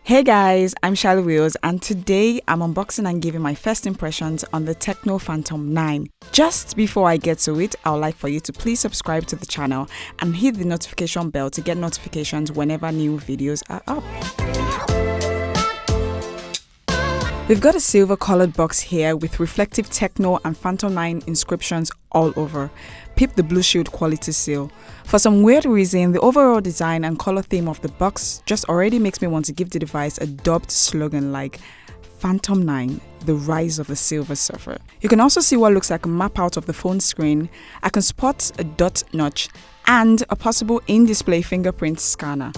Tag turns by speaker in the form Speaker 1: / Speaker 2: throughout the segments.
Speaker 1: Hey guys, I'm Shalywillz and today I'm unboxing and giving my first impressions on the Tecno Phantom 9. Just before I get to it, I would like for you to please subscribe to the channel and hit the notification bell to get notifications whenever new videos are up. We've got a silver colored box here with reflective Tecno and Phantom 9 inscriptions all over. Peep the blue shield quality seal. For some weird reason, the overall design and color theme of the box just already makes me want to give the device a dubbed slogan like Phantom 9, the rise of the Silver Surfer. You can also see what looks like a map out of the phone screen. I can spot a dot notch and a possible in-display fingerprint scanner.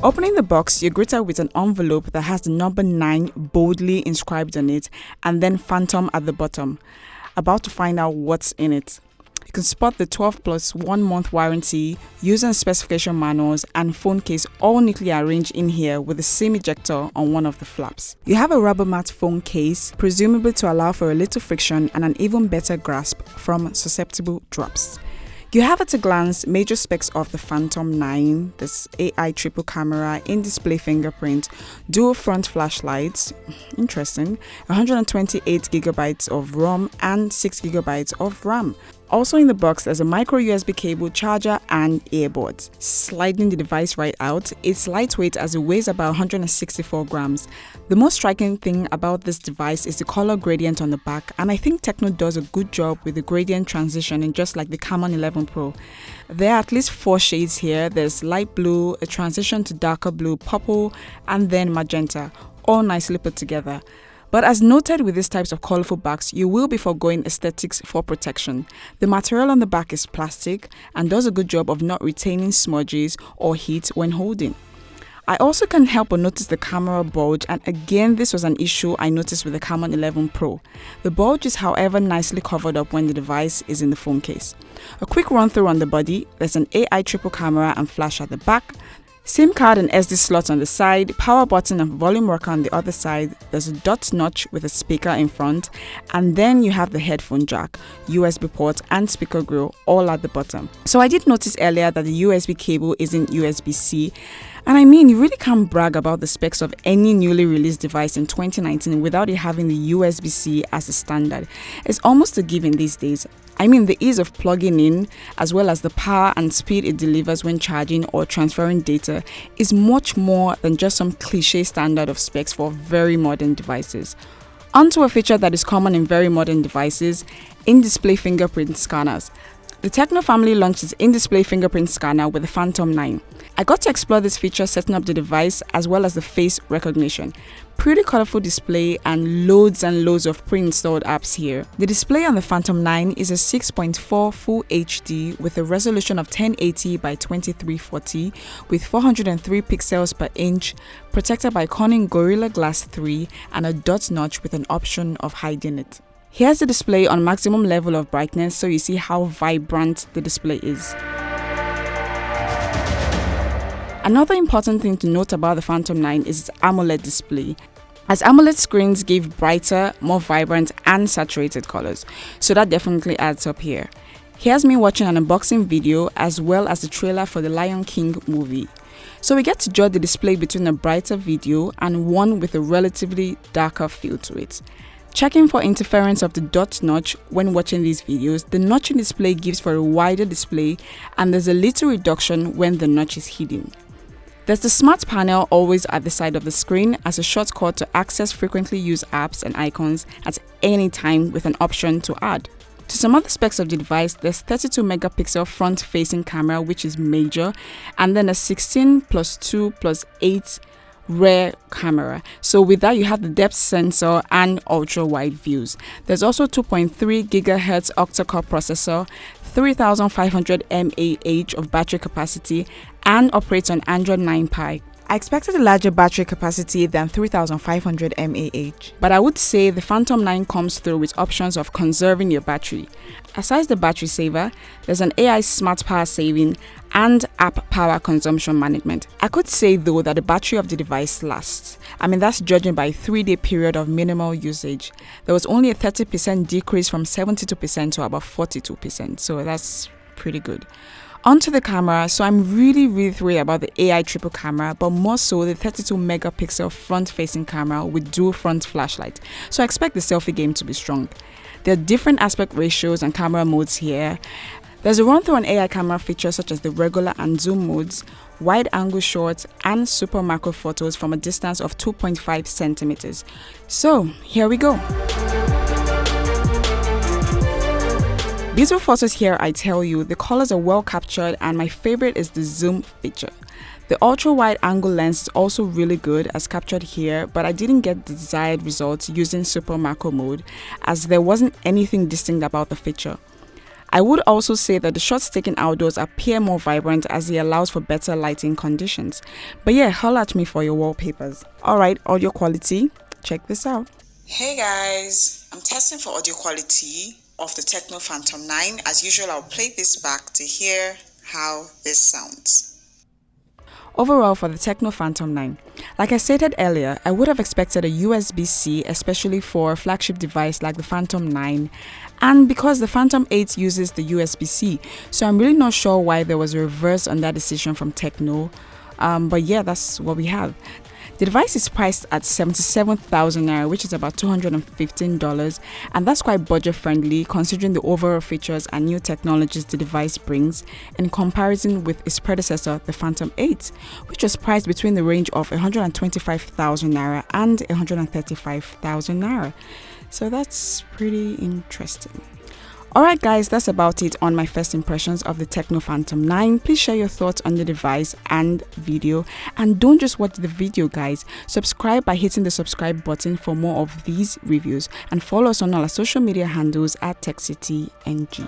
Speaker 1: Opening the box, you're greeted with an envelope that has the number 9 boldly inscribed on it and then Phantom at the bottom. About to find out what's in it. You can spot the 12 plus 1 month warranty, user and specification manuals and phone case all neatly arranged in here with a SIM ejector on one of the flaps. You have a rubber mat phone case, presumably to allow for a little friction and an even better grasp from susceptible drops. You have at a glance major specs of the Phantom 9, this AI triple camera, in-display fingerprint, dual front flashlights, interesting, 128GB of ROM and 6GB of RAM. Also in the box, there's a micro USB cable, charger and earbuds. Sliding the device right out, it's lightweight as it weighs about 164 grams. The most striking thing about this device is the color gradient on the back, and I think Tecno does a good job with the gradient transitioning just like the Camon 11 Pro. There are at least 4 shades here. There's light blue, a transition to darker blue, purple and then magenta, all nicely put together. But as noted with these types of colorful backs, you will be foregoing aesthetics for protection. The material on the back is plastic and does a good job of not retaining smudges or heat when holding. I also can't help but notice the camera bulge, and again this was an issue I noticed with the Camon 11 Pro. The bulge is however nicely covered up when the device is in the phone case. A quick run through on the body, there's an AI triple camera and flash at the back, SIM card and SD slot on the side, power button and volume rocker on the other side, there's a dot notch with a speaker in front, and then you have the headphone jack, USB port and speaker grill all at the bottom. So I did notice earlier that the USB cable isn't USB-C, and I mean, you really can't brag about the specs of any newly released device in 2019 without it having the USB-C as a standard. It's almost a given these days. I mean, the ease of plugging in, as well as the power and speed it delivers when charging or transferring data, is much more than just some cliche standard of specs for very modern devices. Onto a feature that is common in very modern devices, in-display fingerprint scanners. The Tecno family launched its in-display fingerprint scanner with the Phantom 9. I got to explore this feature setting up the device as well as the face recognition. Pretty colorful display and loads of pre-installed apps here. The display on the Phantom 9 is a 6.4 Full HD with a resolution of 1080 by 2340 with 403 pixels per inch, protected by Corning Gorilla Glass 3 and a dot notch with an option of hiding it. Here's the display on maximum level of brightness so you see how vibrant the display is. Another important thing to note about the Phantom 9 is its AMOLED display, as AMOLED screens give brighter, more vibrant and saturated colors, so that definitely adds up here. Here's me watching an unboxing video as well as the trailer for the Lion King movie. So we get to judge the display between a brighter video and one with a relatively darker feel to it. Checking for interference of the dot notch when watching these videos, the notching display gives for a wider display and there's a little reduction when the notch is hidden. There's the smart panel always at the side of the screen as a shortcut to access frequently used apps and icons at any time with an option to add. To some other specs of the device, there's 32 megapixel front-facing camera which is major, and then a 16 plus 2 plus 8 rear camera. So with that you have the depth sensor and ultra wide views. There's also 2.3 GHz octa-core processor, 3500 mAh of battery capacity and operates on Android 9 Pie. I expected a larger battery capacity than 3500 mAh, but I would say the Phantom 9 comes through with options of conserving your battery. Aside the battery saver, there's an AI smart power saving and app power consumption management. I could say though that the battery of the device lasts. I mean, that's judging by a 3-day period of minimal usage. There was only a 30% decrease from 72% to about 42%, so that's pretty good. Onto the camera, so I'm really thrilled about the AI triple camera, but more so the 32 megapixel front-facing camera with dual front flashlight. So I expect the selfie game to be strong. There are different aspect ratios and camera modes here. There's a run-through on AI camera features such as the regular and zoom modes, wide-angle shots, and super macro photos from a distance of 2.5 centimeters. So here we go. Beautiful photos here, I tell you. The colors are well captured, and my favorite is the zoom feature. The ultra-wide angle lens is also really good as captured here, but I didn't get the desired results using super macro mode as there wasn't anything distinct about the feature. I would also say that the shots taken outdoors appear more vibrant as it allows for better lighting conditions. But yeah, holla at me for your wallpapers. Alright, audio quality, check this out. Hey guys, I'm testing for audio quality of the Tecno Phantom 9. As usual, I'll play this back to hear how this sounds. Overall, for the Tecno Phantom 9, like I stated earlier, I would have expected a USB-C, especially for a flagship device like the Phantom 9, and because the Phantom 8 uses the USB-C, so I'm really not sure why there was a reverse on that decision from Tecno, but yeah, that's what we have. The device is priced at 77,000 naira, which is about $215, and that's quite budget friendly considering the overall features and new technologies the device brings in comparison with its predecessor, the Phantom 8, which was priced between the range of 125,000 naira and 135,000 naira. So that's pretty interesting. Alright guys, that's about it on my first impressions of the Tecno Phantom 9. Please share your thoughts on the device and video, and don't just watch the video guys, subscribe by hitting the subscribe button for more of these reviews, and follow us on all our social media handles at TechCity NG.